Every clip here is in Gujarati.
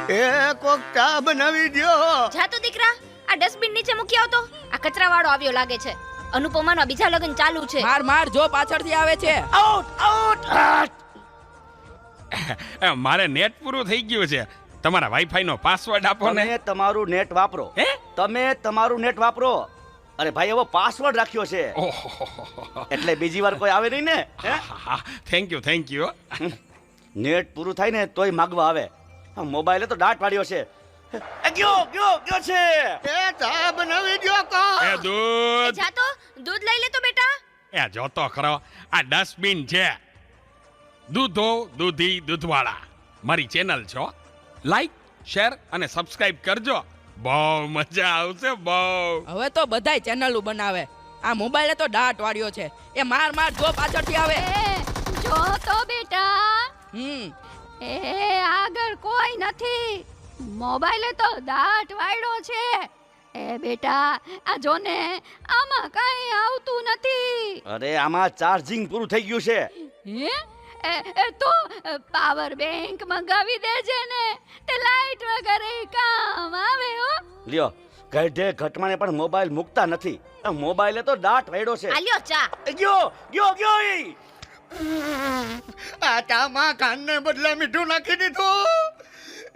એ કોક ચા બનાવી દ્યો. જા તો દીકરા, આ ડસ્ટબિન નીચે મૂકી આવતો. આ કચરાવાળો આવ્યો લાગે છે. અનુપમાના બીજા લગ્ન ચાલુ છે. માર માર જો પાછળથી આવે છે. Out out. મારે નેટ પૂરું થઈ ગયું છે. તમારા વાઈફાઈ નો પાસવર્ડ આપો ને. તમે તમારું નેટ વાપરો. હે? તમે તમારું નેટ વાપરો. અરે ભાઈ એવો પાસવર્ડ રાખ્યો છે એટલે બીજી વાર કોઈ આવે નહીં ને. Thank you. નેટ પૂરું થાય ને તોય માગવા આવે. મોબાઈલે તો દાટ પાડ્યો છે. ગયો છે. એ ચા બનાવી દ્યો કો. એ દૂધ. જા તો દૂધ લઈ લે તો બેટા. એ જોતો ખરો, આ ડસ્ટબિન છે. દૂધો દૂધી દૂધવાળા મારી ચેનલ છો. લાઈક શેર અને સબસ્ક્રાઇબ કરજો. બહુ મજા આવશે બહુ. હવે તો બધાય ચેનલો બનાવે. આ મોબાઈલે તો દાટ વાળ્યો છે. એ માર માર જો પાછળથી આવે. જો તો બેટા, હમ એ આગળ કોઈ નથી. મોબાઈલે તો દાટ વાળ્યો છે. એ બેટા, આ જો ને, આમાં કઈ આવતું નથી. અરે આમાં ચાર્જિંગ પૂરું થઈ ગયું છે. હે? એ તો પાવર બેંક મંગાવી દેજે ને, તે લાઈટ વગર કામ આવે હો. લ્યો, ગઢે ઘટમાને પણ મોબાઈલ મૂકતા નથી. આ મોબાઈલે તો દાટ વાળ્યો છે. આલ્યો ચા. ગયો ઈ. આ ચામાં કાનને બદલે મીઠું નાખી દીધું.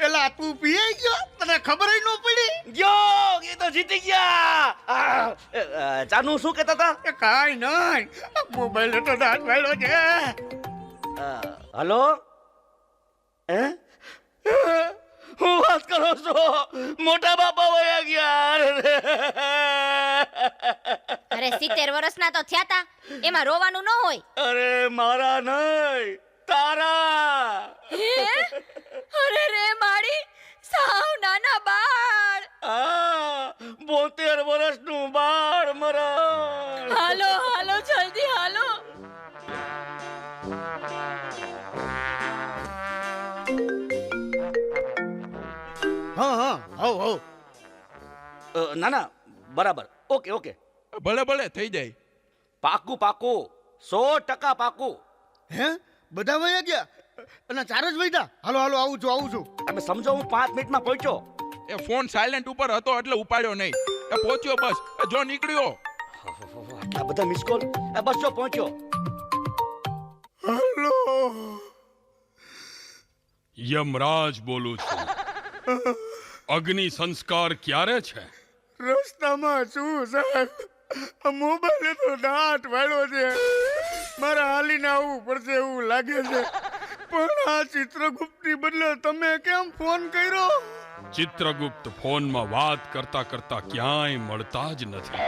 એલા તું પીએ ગયો, તને ખબર ય ન પડી. ગયો, એ તો જીતી ગયા. ચાનું શું કહેતા હતા? કાઈ નહીં, મોબાઈલ તો દાટ વાળ્યો છે. હલો, હું વાત કરો છો? મોટા બાપા વયા ગયા. અરે 70 વર્ષના તો થયા તા. એમાં રોવાનું ન હોય. અરે મારા નહીં, તારા. અરે રે માડી, સાવ નાના બાળ. 72 વર્ષનું બાળ મરણ. હાલો હાલો, જલ્દી હાલો. ના ના, બરાબર. ઓકે. ભલે થઈ જાય. પાકું 100% પાકું. હે, બધા વયા ગયા અને 4 જ વૈદા. હાલો આવું છું. તમે સમજો, હું 5 મિનિટમાં પહોંચ્યો. એ ફોન સાયલેન્ટ ઉપર હતો એટલે ઉપાડ્યો નહીં. એ પહોંચ્યો બસ. એ જો નીકળ્યો. આટલા બધા મિસ કોલ. બસ જો પહોંચ્યો. હાલો, યમરાજ બોલું છું. અગ્નિ સંસ્કાર ક્યારે છે? રસ્તામાં છું સાહેબ. મોબાઈલે તો દાટ વાળ્યો છે. મારા હાલીને આવવું પડશે એવું લાગે છે. પણ આ ચિત્રગુપ્તની બદલે તમે કેમ ફોન કર્યો? ચિત્રગુપ્ત ફોનમાં વાત કરતા ક્યાંય મળતા જ નથી.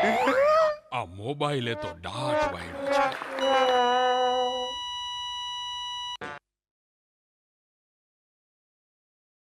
આ મોબાઈલે તો દાટ વાળ્યો છે.